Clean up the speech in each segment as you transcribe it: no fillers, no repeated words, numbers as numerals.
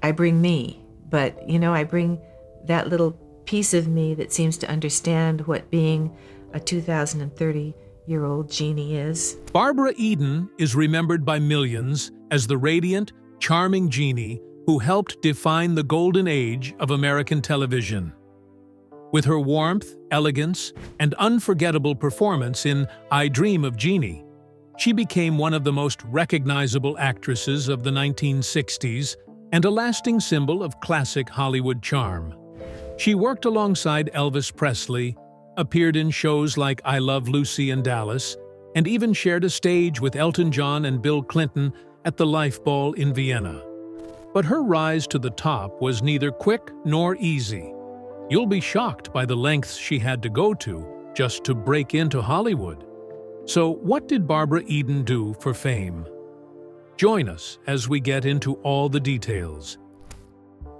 I bring me, but, I bring that little piece of me that seems to understand what being a 2030-year-old Jeannie is. Barbara Eden is remembered by millions as the radiant, charming Jeannie who helped define the golden age of American television. With her warmth, elegance, and unforgettable performance in I Dream of Jeannie, she became one of the most recognizable actresses of the 1960s and a lasting symbol of classic Hollywood charm. She worked alongside Elvis Presley, appeared in shows like I Love Lucy and Dallas, and even shared a stage with Elton John and Bill Clinton at the Life Ball in Vienna. But her rise to the top was neither quick nor easy. You'll be shocked by the lengths she had to go to just to break into Hollywood. So what did Barbara Eden do for fame? Join us as we get into all the details.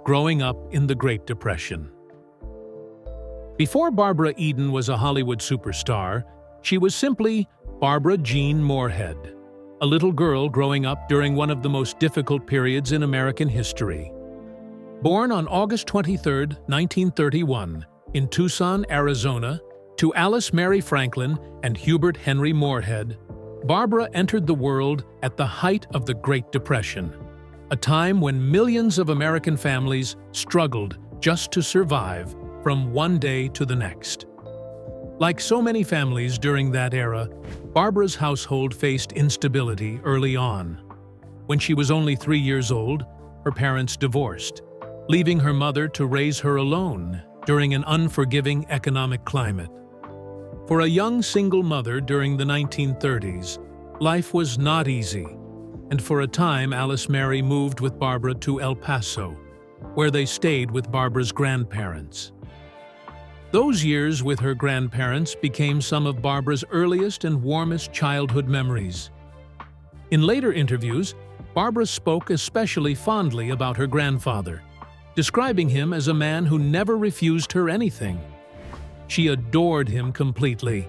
Growing up in the Great Depression. Before Barbara Eden was a Hollywood superstar, she was simply Barbara Jean Moorhead, a little girl growing up during one of the most difficult periods in American history. Born on August 23, 1931, in Tucson, Arizona, to Alice Mary Franklin and Hubert Henry Moorhead, Barbara entered the world at the height of the Great Depression, a time when millions of American families struggled just to survive from one day to the next. Like so many families during that era, Barbara's household faced instability early on. When she was only 3 years old, her parents divorced, leaving her mother to raise her alone during an unforgiving economic climate. For a young single mother during the 1930s, life was not easy, and for a time Alice Mary moved with Barbara to El Paso, where they stayed with Barbara's grandparents. Those years with her grandparents became some of Barbara's earliest and warmest childhood memories. In later interviews, Barbara spoke especially fondly about her grandfather, describing him as a man who never refused her anything. She adored him completely,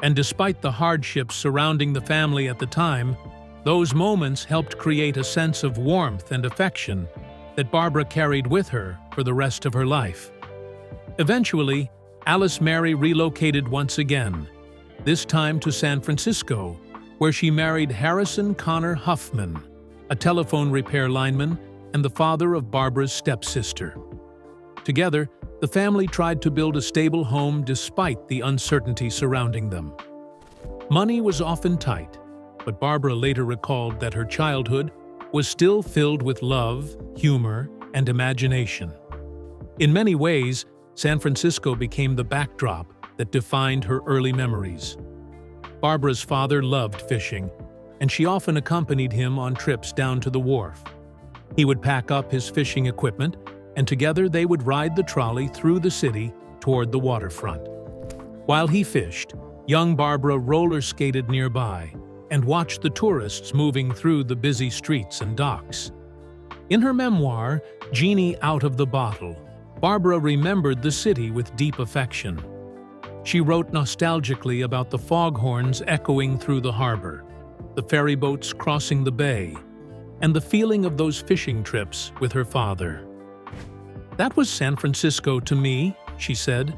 and despite the hardships surrounding the family at the time, those moments helped create a sense of warmth and affection that Barbara carried with her for the rest of her life. Eventually, Alice Mary relocated once again, this time to San Francisco, where she married Harrison Connor Huffman, a telephone repair lineman and the father of Barbara's stepsister. Together, the family tried to build a stable home despite the uncertainty surrounding them. Money was often tight, but Barbara later recalled that her childhood was still filled with love, humor, and imagination. In many ways, San Francisco became the backdrop that defined her early memories. Barbara's father loved fishing, and she often accompanied him on trips down to the wharf. He would pack up his fishing equipment, and together they would ride the trolley through the city toward the waterfront. While he fished, young Barbara roller skated nearby and watched the tourists moving through the busy streets and docks. In her memoir, Jeannie Out of the Bottle, Barbara remembered the city with deep affection. She wrote nostalgically about the foghorns echoing through the harbor, the ferry boats crossing the bay, and the feeling of those fishing trips with her father. "That was San Francisco to me," she said.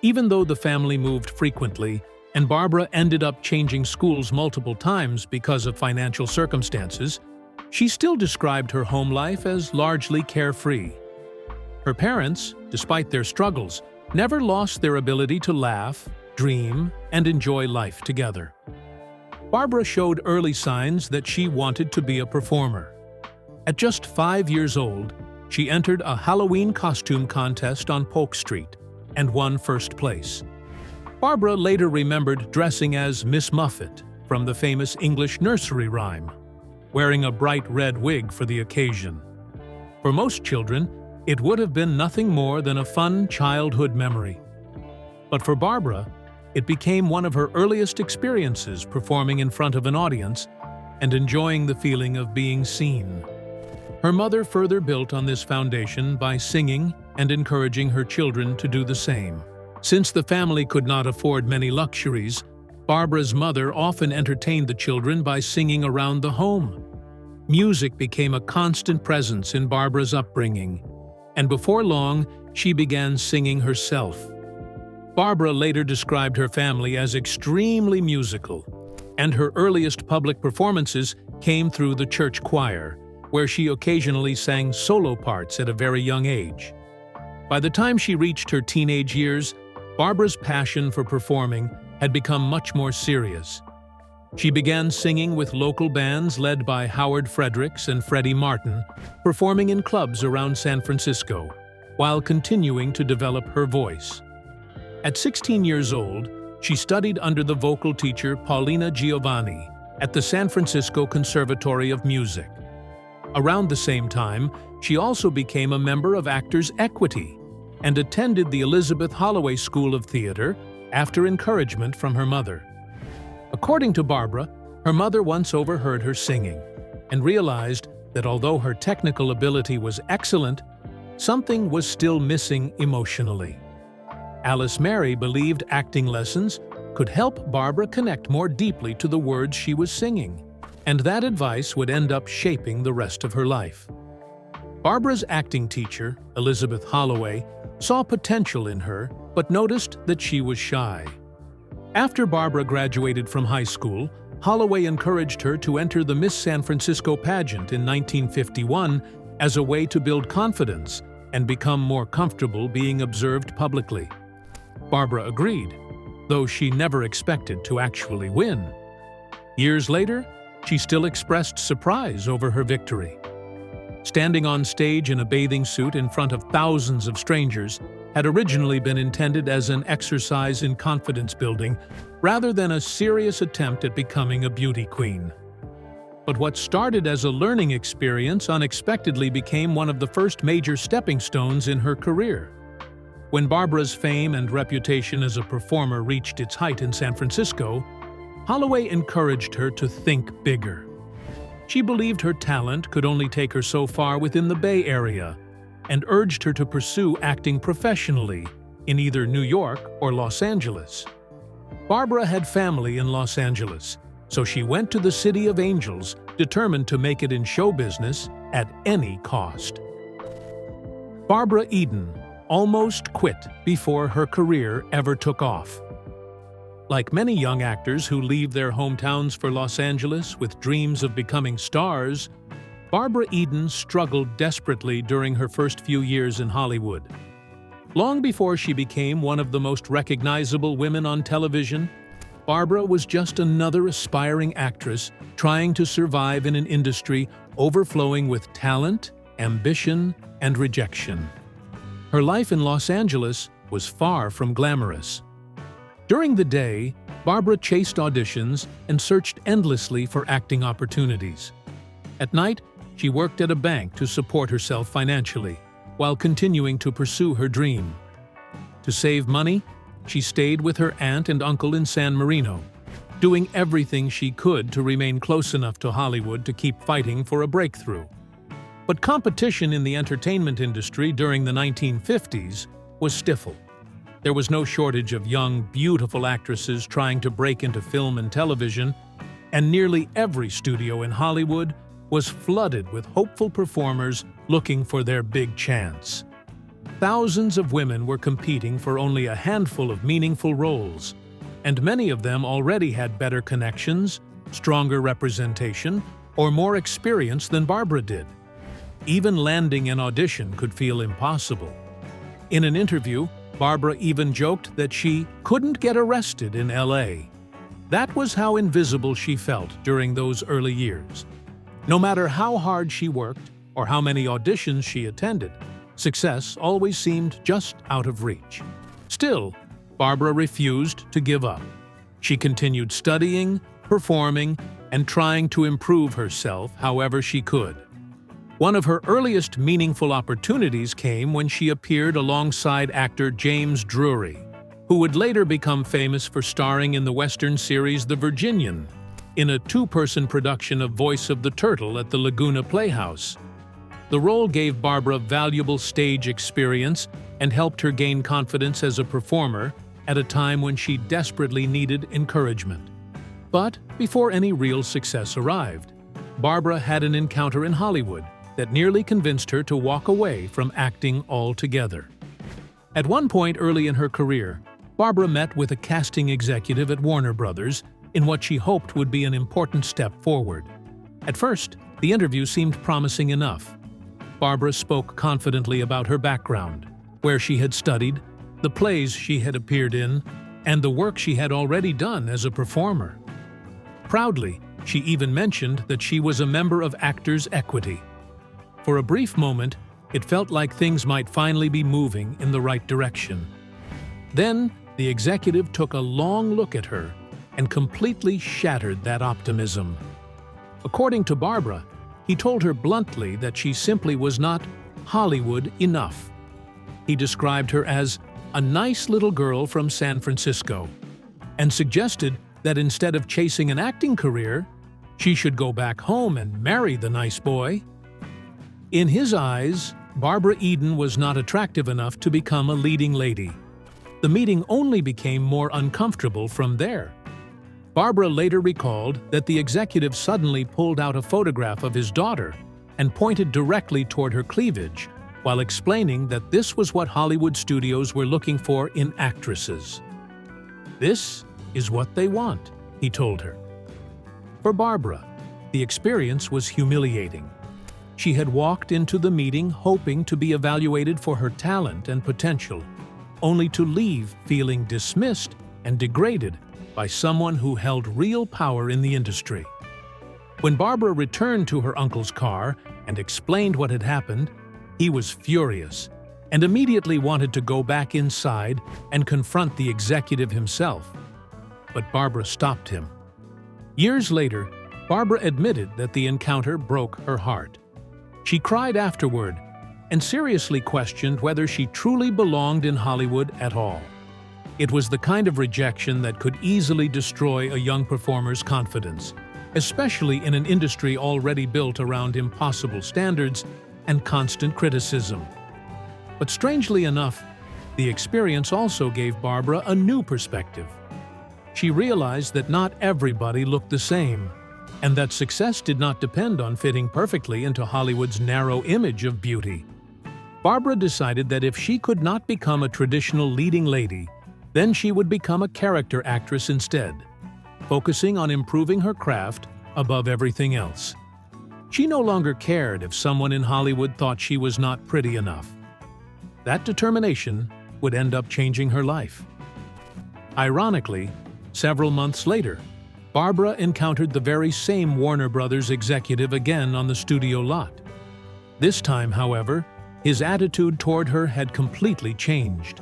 Even though the family moved frequently, and Barbara ended up changing schools multiple times because of financial circumstances, she still described her home life as largely carefree. Her parents, despite their struggles, never lost their ability to laugh, dream, and enjoy life together. Barbara showed early signs that she wanted to be a performer. At just 5 years old, she entered a Halloween costume contest on Polk Street and won first place. Barbara later remembered dressing as Miss Muffet from the famous English nursery rhyme, wearing a bright red wig for the occasion. For most children, it would have been nothing more than a fun childhood memory. But for Barbara, it became one of her earliest experiences performing in front of an audience and enjoying the feeling of being seen. Her mother further built on this foundation by singing and encouraging her children to do the same. Since the family could not afford many luxuries, Barbara's mother often entertained the children by singing around the home. Music became a constant presence in Barbra's upbringing, and before long, she began singing herself. Barbra later described her family as extremely musical, and her earliest public performances came through the church choir, where she occasionally sang solo parts at a very young age. By the time she reached her teenage years, Barbra's passion for performing had become much more serious. She began singing with local bands led by Howard Fredericks and Freddie Martin, performing in clubs around San Francisco, while continuing to develop her voice. At 16 years old, she studied under the vocal teacher Paulina Giovanni at the San Francisco Conservatory of Music. Around the same time, she also became a member of Actors' Equity and attended the Elizabeth Holloway School of Theater after encouragement from her mother. According to Barbra, her mother once overheard her singing and realized that although her technical ability was excellent, something was still missing emotionally. Alice Mary believed acting lessons could help Barbra connect more deeply to the words she was singing, and that advice would end up shaping the rest of her life. Barbra's acting teacher, Elizabeth Holloway, saw potential in her but noticed that she was shy. After Barbra graduated from high school, Holloway encouraged her to enter the Miss San Francisco pageant in 1951 as a way to build confidence and become more comfortable being observed publicly. Barbra agreed, though she never expected to actually win. Years later, she still expressed surprise over her victory. Standing on stage in a bathing suit in front of thousands of strangers had originally been intended as an exercise in confidence building rather than a serious attempt at becoming a beauty queen. But what started as a learning experience unexpectedly became one of the first major stepping stones in her career. When Barbra's fame and reputation as a performer reached its height in San Francisco, Holloway encouraged her to think bigger. She believed her talent could only take her so far within the Bay Area, and urged her to pursue acting professionally in either New York or Los Angeles. Barbra had family in Los Angeles, so she went to the City of Angels, determined to make it in show business at any cost. Barbra Eden almost quit before her career ever took off. Like many young actors who leave their hometowns for Los Angeles with dreams of becoming stars, Barbra Eden struggled desperately during her first few years in Hollywood. Long before she became one of the most recognizable women on television, Barbra was just another aspiring actress trying to survive in an industry overflowing with talent, ambition, and rejection. Her life in Los Angeles was far from glamorous. During the day, Barbra chased auditions and searched endlessly for acting opportunities. At night, she worked at a bank to support herself financially, while continuing to pursue her dream. To save money, she stayed with her aunt and uncle in San Marino, doing everything she could to remain close enough to Hollywood to keep fighting for a breakthrough. But competition in the entertainment industry during the 1950s was stifled. There was no shortage of young, beautiful actresses trying to break into film and television, and nearly every studio in Hollywood was flooded with hopeful performers looking for their big chance. Thousands of women were competing for only a handful of meaningful roles, and many of them already had better connections, stronger representation, or more experience than Barbra did. Even landing an audition could feel impossible. In an interview, Barbra even joked that she couldn't get arrested in LA. That was how invisible she felt during those early years. No matter how hard she worked or how many auditions she attended, success always seemed just out of reach. Still, Barbra refused to give up. She continued studying, performing, and trying to improve herself however she could. One of her earliest meaningful opportunities came when she appeared alongside actor James Drury, who would later become famous for starring in the Western series The Virginian, in a two-person production of Voice of the Turtle at the Laguna Playhouse. The role gave Barbra valuable stage experience and helped her gain confidence as a performer at a time when she desperately needed encouragement. But before any real success arrived, Barbra had an encounter in Hollywood that nearly convinced her to walk away from acting altogether. At one point early in her career, Barbra met with a casting executive at Warner Brothers in what she hoped would be an important step forward. At first, the interview seemed promising enough. Barbra spoke confidently about her background, where she had studied, the plays she had appeared in, and the work she had already done as a performer. Proudly, she even mentioned that she was a member of Actors' Equity. For a brief moment, it felt like things might finally be moving in the right direction. Then, the executive took a long look at her and completely shattered that optimism. According to Barbra, he told her bluntly that she simply was not Hollywood enough. He described her as a nice little girl from San Francisco and suggested that instead of chasing an acting career, she should go back home and marry the nice boy. In his eyes, Barbra Eden was not attractive enough to become a leading lady. The meeting only became more uncomfortable from there. Barbra later recalled that the executive suddenly pulled out a photograph of his daughter and pointed directly toward her cleavage, while explaining that this was what Hollywood studios were looking for in actresses. "This is what they want," he told her. For Barbra, the experience was humiliating. She had walked into the meeting hoping to be evaluated for her talent and potential, only to leave feeling dismissed and degraded by someone who held real power in the industry. When Barbra returned to her uncle's car and explained what had happened, he was furious and immediately wanted to go back inside and confront the executive himself. But Barbra stopped him. Years later, Barbra admitted that the encounter broke her heart. She cried afterward and seriously questioned whether she truly belonged in Hollywood at all. It was the kind of rejection that could easily destroy a young performer's confidence, especially in an industry already built around impossible standards and constant criticism. But strangely enough, the experience also gave Barbra a new perspective. She realized that not everybody looked the same, and that success did not depend on fitting perfectly into Hollywood's narrow image of beauty. Barbra decided that if she could not become a traditional leading lady, then she would become a character actress instead, focusing on improving her craft above everything else. She no longer cared if someone in Hollywood thought she was not pretty enough. That determination would end up changing her life. Ironically, several months later, Barbra encountered the very same Warner Brothers executive again on the studio lot. This time, however, his attitude toward her had completely changed.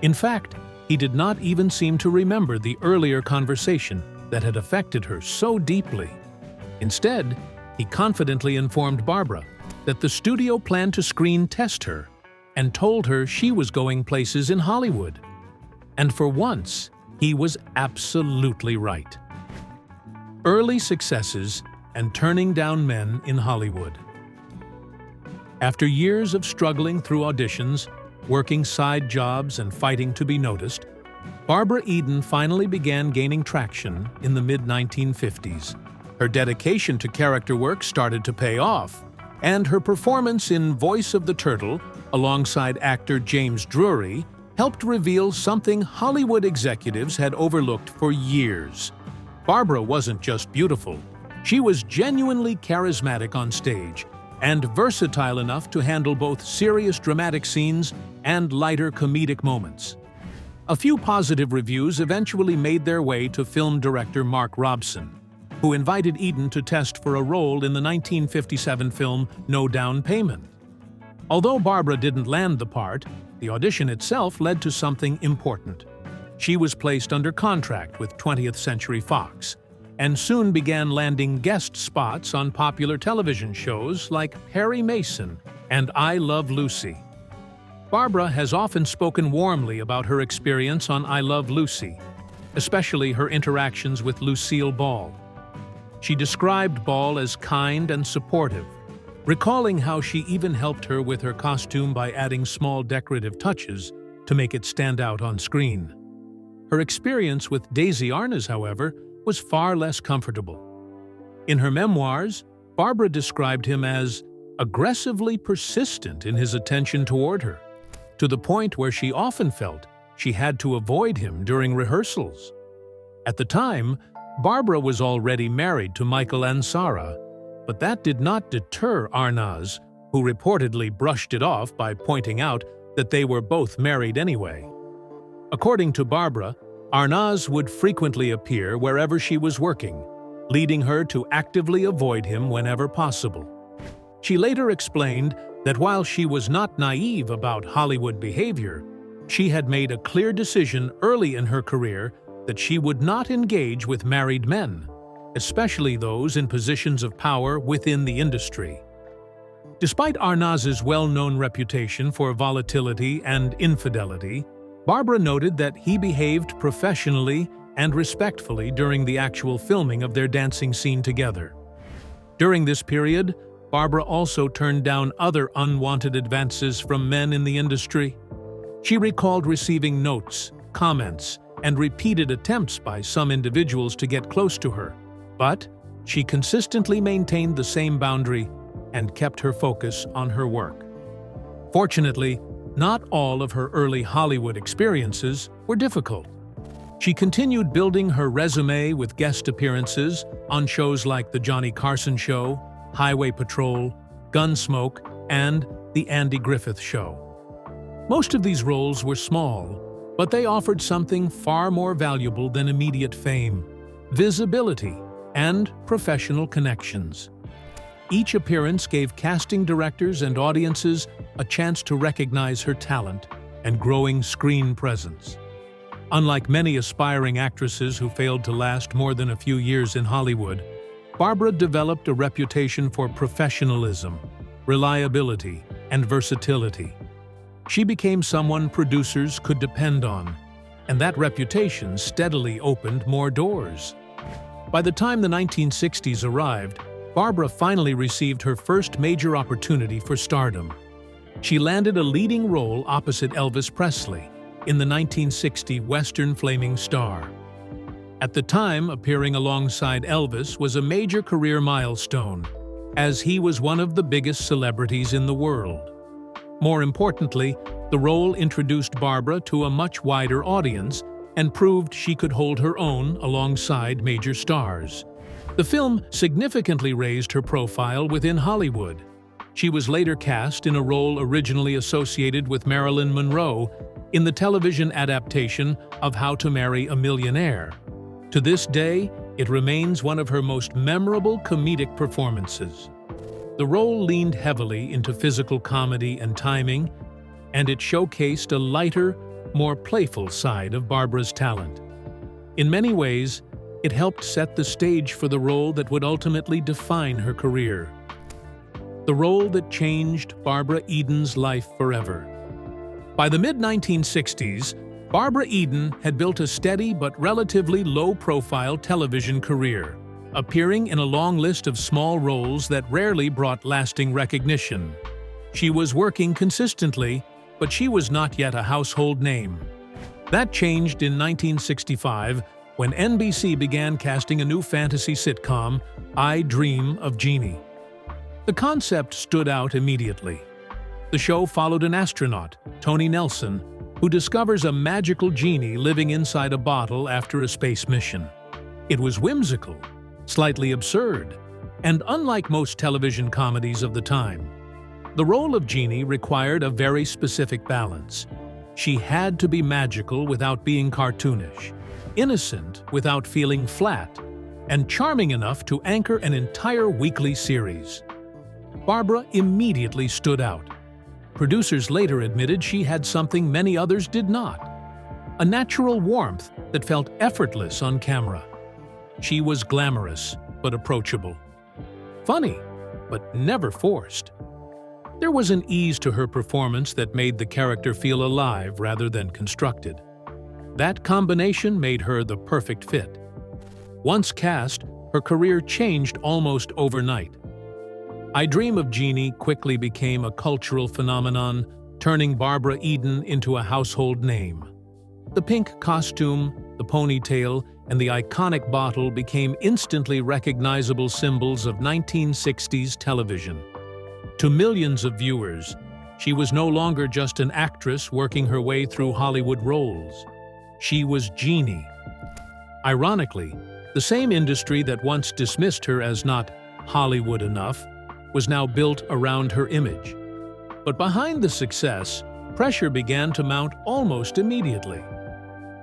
In fact, he did not even seem to remember the earlier conversation that had affected her so deeply. Instead, he confidently informed Barbra that the studio planned to screen test her and told her she was going places in Hollywood. And for once, he was absolutely right. Early successes and turning down men in Hollywood. After years of struggling through auditions, working side jobs and fighting to be noticed, Barbra Eden finally began gaining traction in the mid-1950s. Her dedication to character work started to pay off, and her performance in Voice of the Turtle, alongside actor James Drury, helped reveal something Hollywood executives had overlooked for years. Barbra wasn't just beautiful. She was genuinely charismatic on stage and versatile enough to handle both serious dramatic scenes and lighter comedic moments. A few positive reviews eventually made their way to film director Mark Robson, who invited Eden to test for a role in the 1957 film No Down Payment. Although Barbra didn't land the part, the audition itself led to something important. She was placed under contract with 20th Century Fox, and soon began landing guest spots on popular television shows like Perry Mason and I Love Lucy. Barbra has often spoken warmly about her experience on I Love Lucy, especially her interactions with Lucille Ball. She described Ball as kind and supportive, recalling how she even helped her with her costume by adding small decorative touches to make it stand out on screen. Her experience with Daisy Arnaz, however, was far less comfortable. In her memoirs, Barbra described him as aggressively persistent in his attention toward her, to the point where she often felt she had to avoid him during rehearsals. At the time, Barbra was already married to Michael Ansara, but that did not deter Arnaz, who reportedly brushed it off by pointing out that they were both married anyway. According to Barbra, Arnaz would frequently appear wherever she was working, leading her to actively avoid him whenever possible. She later explained that while she was not naive about Hollywood behavior, she had made a clear decision early in her career that she would not engage with married men, especially those in positions of power within the industry. Despite Arnaz's well-known reputation for volatility and infidelity, Barbra noted that he behaved professionally and respectfully during the actual filming of their dancing scene together. During this period, Barbra also turned down other unwanted advances from men in the industry. She recalled receiving notes, comments, and repeated attempts by some individuals to get close to her, but she consistently maintained the same boundary and kept her focus on her work. Fortunately, not all of her early Hollywood experiences were difficult. She continued building her resume with guest appearances on shows like The Johnny Carson Show, Highway Patrol, Gunsmoke, and The Andy Griffith Show. Most of these roles were small, but they offered something far more valuable than immediate fame: visibility and professional connections. Each appearance gave casting directors and audiences a chance to recognize her talent and growing screen presence. Unlike many aspiring actresses who failed to last more than a few years in Hollywood, Barbra developed a reputation for professionalism, reliability, and versatility. She became someone producers could depend on, and that reputation steadily opened more doors. By the time the 1960s arrived, Barbra finally received her first major opportunity for stardom. She landed a leading role opposite Elvis Presley in the 1960 Western Flaming Star. At the time, appearing alongside Elvis was a major career milestone, as he was one of the biggest celebrities in the world. More importantly, the role introduced Barbra to a much wider audience and proved she could hold her own alongside major stars. The film significantly raised her profile within Hollywood. She was later cast in a role originally associated with Marilyn Monroe in the television adaptation of How to Marry a Millionaire. To this day, it remains one of her most memorable comedic performances. The role leaned heavily into physical comedy and timing, and it showcased a lighter, more playful side of Barbra's talent. In many ways, it helped set the stage for the role that would ultimately define her career. The role that changed Barbra Eden's life forever. By the mid-1960s, Barbra Eden had built a steady but relatively low-profile television career, appearing in a long list of small roles that rarely brought lasting recognition. She was working consistently, but she was not yet a household name. That changed in 1965 when NBC began casting a new fantasy sitcom, I Dream of Jeannie. The concept stood out immediately. The show followed an astronaut, Tony Nelson, who discovers a magical genie living inside a bottle after a space mission. It was whimsical, slightly absurd, and unlike most television comedies of the time. The role of Jeannie required a very specific balance. She had to be magical without being cartoonish, innocent without feeling flat, and charming enough to anchor an entire weekly series. Barbra immediately stood out. Producers later admitted she had something many others did not: a natural warmth that felt effortless on camera. She was glamorous but approachable, funny but never forced. There was an ease to her performance that made the character feel alive rather than constructed. That combination made her the perfect fit. Once cast, her career changed almost overnight. I Dream of Jeannie quickly became a cultural phenomenon, turning Barbra Eden into a household name. The pink costume, the ponytail, and the iconic bottle became instantly recognizable symbols of 1960s television. To millions of viewers, she was no longer just an actress working her way through Hollywood roles. She was Jeannie. Ironically, the same industry that once dismissed her as not Hollywood enough was now built around her image. But behind the success, pressure began to mount almost immediately.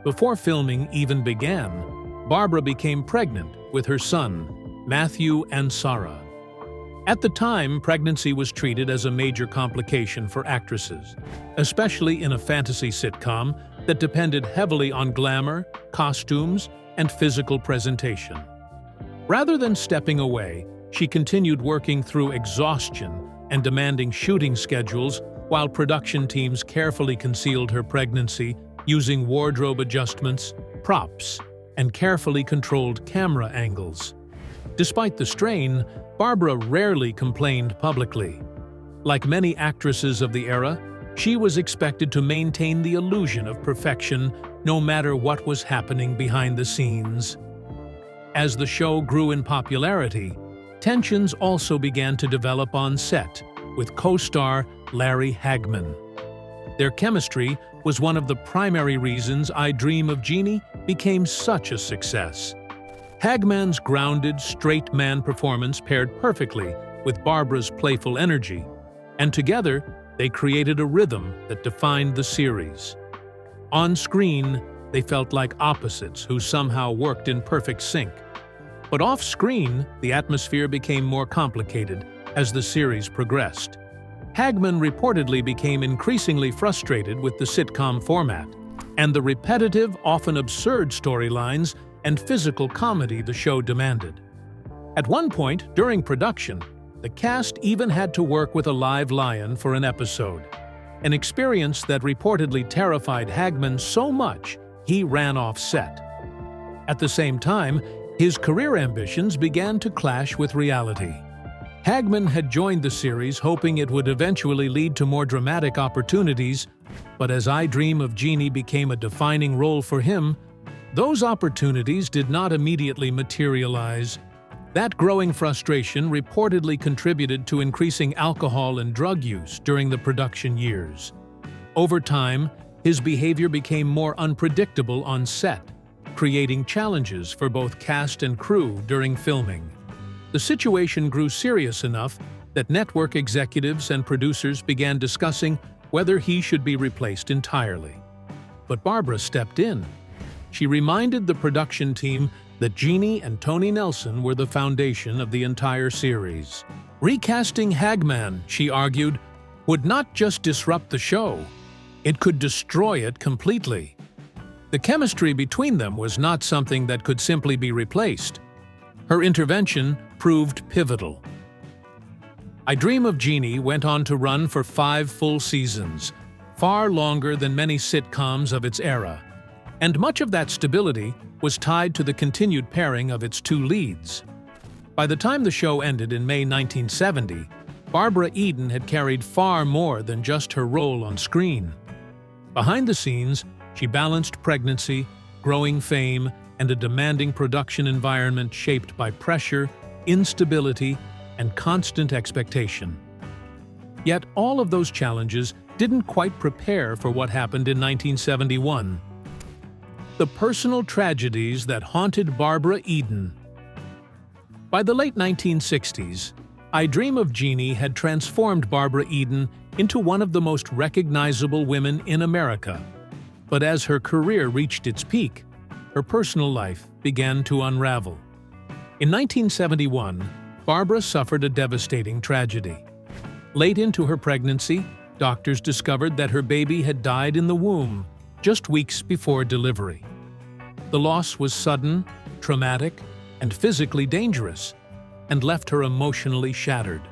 Before filming even began, Barbra became pregnant with her son, Matthew and Sarah. At the time, pregnancy was treated as a major complication for actresses, especially in a fantasy sitcom that depended heavily on glamour, costumes, and physical presentation. Rather than stepping away, she continued working through exhaustion and demanding shooting schedules while production teams carefully concealed her pregnancy using wardrobe adjustments, props, and carefully controlled camera angles. Despite the strain, Barbra rarely complained publicly. Like many actresses of the era, she was expected to maintain the illusion of perfection no matter what was happening behind the scenes. As the show grew in popularity, tensions also began to develop on set with co-star Larry Hagman. Their chemistry was one of the primary reasons I Dream of Jeannie became such a success. Hagman's grounded, straight-man performance paired perfectly with Barbra's playful energy, and together they created a rhythm that defined the series. On screen, they felt like opposites who somehow worked in perfect sync. But off-screen, the atmosphere became more complicated as the series progressed. Hagman reportedly became increasingly frustrated with the sitcom format and the repetitive, often absurd storylines and physical comedy the show demanded. At one point, during production, the cast even had to work with a live lion for an episode, an experience that reportedly terrified Hagman so much he ran off set. At the same time, his career ambitions began to clash with reality. Hagman had joined the series hoping it would eventually lead to more dramatic opportunities, but as I Dream of Jeannie became a defining role for him, those opportunities did not immediately materialize. That growing frustration reportedly contributed to increasing alcohol and drug use during the production years. Over time, his behavior became more unpredictable on set, creating challenges for both cast and crew during filming. The situation grew serious enough that network executives and producers began discussing whether he should be replaced entirely. But Barbra stepped in. She reminded the production team that Jeannie and Tony Nelson were the foundation of the entire series. Recasting Hagman, she argued, would not just disrupt the show, it could destroy it completely. The chemistry between them was not something that could simply be replaced. Her intervention proved pivotal. I Dream of Jeannie went on to run for 5 full seasons, far longer than many sitcoms of its era. And much of that stability was tied to the continued pairing of its 2 leads. By the time the show ended in May 1970, Barbra Eden had carried far more than just her role on screen. Behind the scenes, she balanced pregnancy, growing fame, and a demanding production environment shaped by pressure, instability, and constant expectation. Yet all of those challenges didn't quite prepare for what happened in 1971. The personal tragedies that haunted Barbra Eden. By the late 1960s, I Dream of Jeannie had transformed Barbra Eden into one of the most recognizable women in America. But as her career reached its peak, her personal life began to unravel. In 1971, Barbra suffered a devastating tragedy. Late into her pregnancy, doctors discovered that her baby had died in the womb just weeks before delivery. The loss was sudden, traumatic, and physically dangerous, and left her emotionally shattered.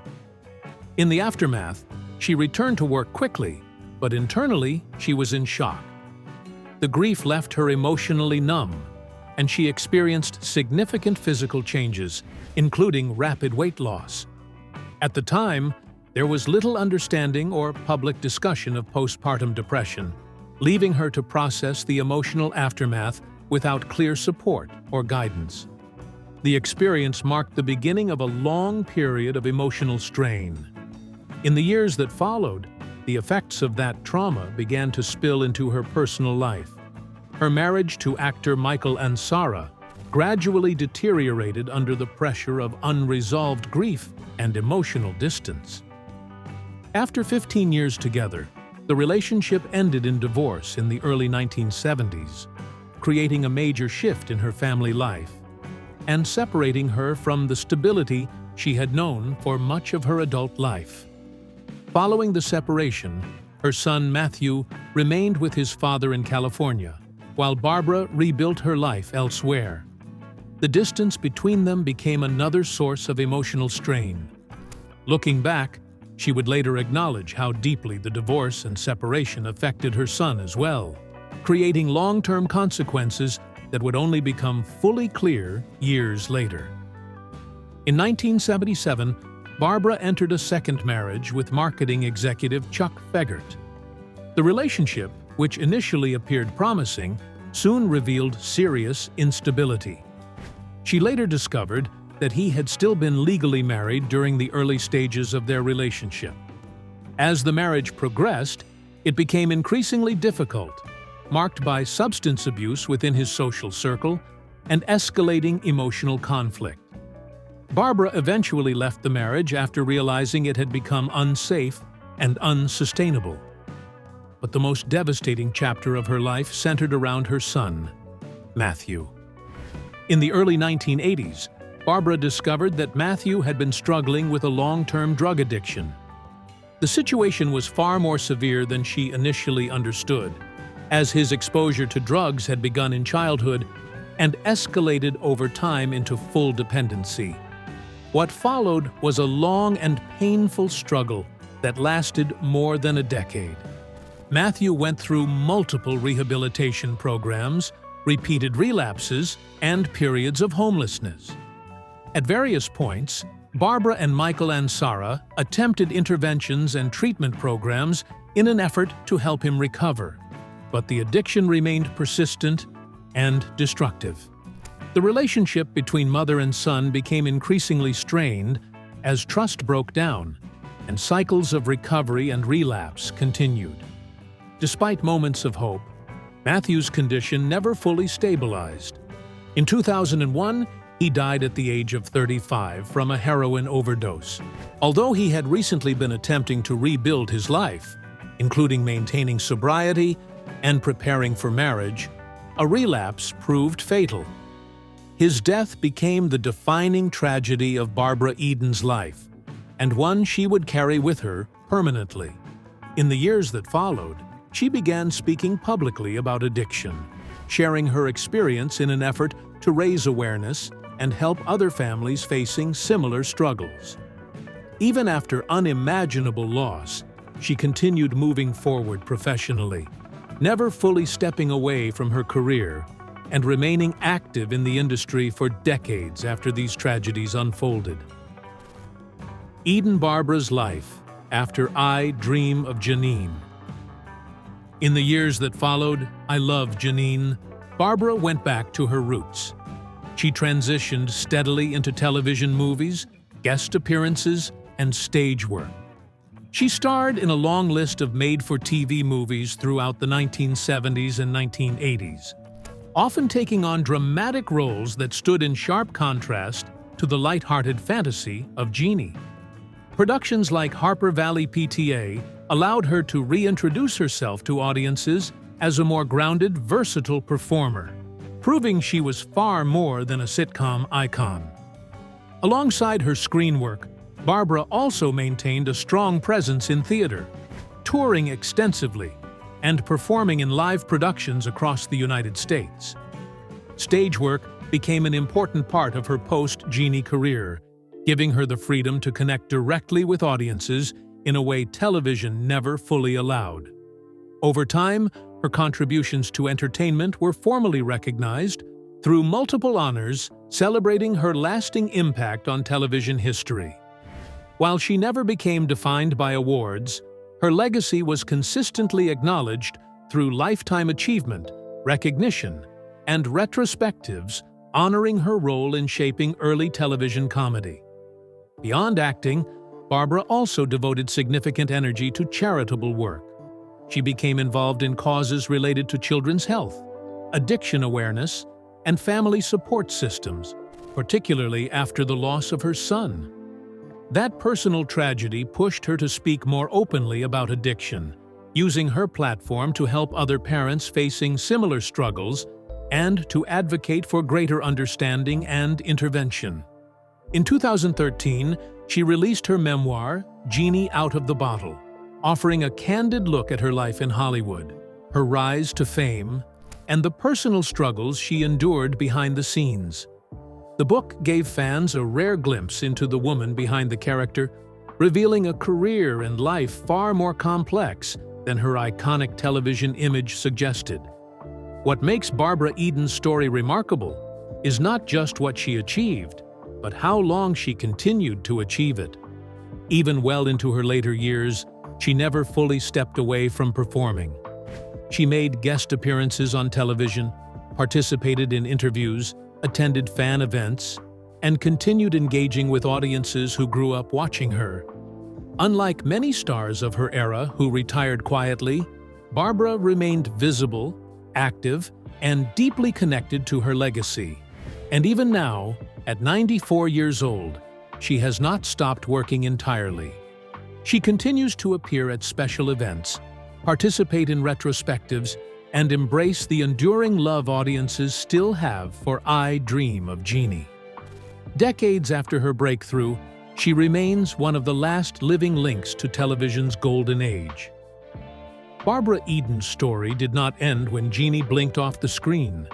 In the aftermath, she returned to work quickly, but internally she was in shock. The grief left her emotionally numb, and she experienced significant physical changes, including rapid weight loss. At the time, there was little understanding or public discussion of postpartum depression, leaving her to process the emotional aftermath without clear support or guidance. The experience marked the beginning of a long period of emotional strain. In the years that followed, the effects of that trauma began to spill into her personal life. Her marriage to actor Michael Ansara gradually deteriorated under the pressure of unresolved grief and emotional distance. After 15 years together, the relationship ended in divorce in the early 1970s, creating a major shift in her family life and separating her from the stability she had known for much of her adult life. Following the separation, her son Matthew remained with his father in California, while Barbra rebuilt her life elsewhere. The distance between them became another source of emotional strain. Looking back, she would later acknowledge how deeply the divorce and separation affected her son as well, creating long-term consequences that would only become fully clear years later. In 1977, Barbra entered a second marriage with marketing executive Chuck Fegert. The relationship, which initially appeared promising, soon revealed serious instability. She later discovered that he had still been legally married during the early stages of their relationship. As the marriage progressed, it became increasingly difficult, marked by substance abuse within his social circle and escalating emotional conflict. Barbra eventually left the marriage after realizing it had become unsafe and unsustainable. But the most devastating chapter of her life centered around her son, Matthew. In the early 1980s, Barbra discovered that Matthew had been struggling with a long-term drug addiction. The situation was far more severe than she initially understood, as his exposure to drugs had begun in childhood and escalated over time into full dependency. What followed was a long and painful struggle that lasted more than a decade. Matthew went through multiple rehabilitation programs, repeated relapses, and periods of homelessness. At various points, Barbra and Michael Ansara attempted interventions and treatment programs in an effort to help him recover, but the addiction remained persistent and destructive. The relationship between mother and son became increasingly strained as trust broke down and cycles of recovery and relapse continued. Despite moments of hope, Matthew's condition never fully stabilized. In 2001, he died at the age of 35 from a heroin overdose. Although he had recently been attempting to rebuild his life, including maintaining sobriety and preparing for marriage, a relapse proved fatal. His death became the defining tragedy of Barbra Eden's life, and one she would carry with her permanently. In the years that followed, she began speaking publicly about addiction, sharing her experience in an effort to raise awareness and help other families facing similar struggles. Even after unimaginable loss, she continued moving forward professionally, never fully stepping away from her career and remaining active in the industry for decades after these tragedies unfolded. Barbra's life after I Dream of Jeannie. In the years that followed I Love Jeannie, Barbra went back to her roots. She transitioned steadily into television movies, guest appearances, and stage work. She starred in a long list of made-for-TV movies throughout the 1970s and 1980s, often taking on dramatic roles that stood in sharp contrast to the light-hearted fantasy of Jeannie. Productions like Harper Valley PTA allowed her to reintroduce herself to audiences as a more grounded, versatile performer, proving she was far more than a sitcom icon. Alongside her screen work, Barbra also maintained a strong presence in theater, touring extensively and performing in live productions across the United States. Stage work became an important part of her post-Jeannie career, giving her the freedom to connect directly with audiences in a way television never fully allowed. Over time, her contributions to entertainment were formally recognized through multiple honors celebrating her lasting impact on television history. While she never became defined by awards, her legacy was consistently acknowledged through lifetime achievement, recognition, and retrospectives honoring her role in shaping early television comedy. Beyond acting, Barbra also devoted significant energy to charitable work. She became involved in causes related to children's health, addiction awareness, and family support systems, particularly after the loss of her son. That personal tragedy pushed her to speak more openly about addiction, using her platform to help other parents facing similar struggles and to advocate for greater understanding and intervention. In 2013, she released her memoir, Genie Out of the Bottle, offering a candid look at her life in Hollywood, her rise to fame, and the personal struggles she endured behind the scenes. The book gave fans a rare glimpse into the woman behind the character, revealing a career and life far more complex than her iconic television image suggested. What makes Barbra Eden's story remarkable is not just what she achieved, but how long she continued to achieve it. Even well into her later years, she never fully stepped away from performing. She made guest appearances on television, participated in interviews, attended fan events, and continued engaging with audiences who grew up watching her. Unlike many stars of her era who retired quietly, Barbra remained visible, active, and deeply connected to her legacy. And even now, at 94 years old, she has not stopped working entirely. She continues to appear at special events, participate in retrospectives, and embrace the enduring love audiences still have for I Dream of Jeannie. Decades after her breakthrough, she remains one of the last living links to television's golden age. Barbra Eden's story did not end when Jeannie blinked off the screen.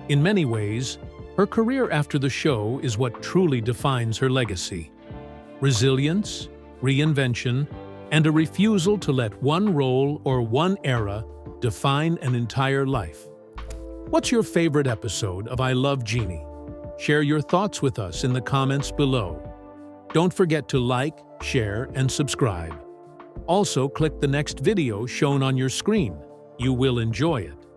In many ways, her career after the show is what truly defines her legacy. Resilience, reinvention, and a refusal to let one role or one era define an entire life. What's your favorite episode of I Love Jeannie? Share your thoughts with us in the comments below. Don't forget to like, share, and subscribe. Also, click the next video shown on your screen. You will enjoy it.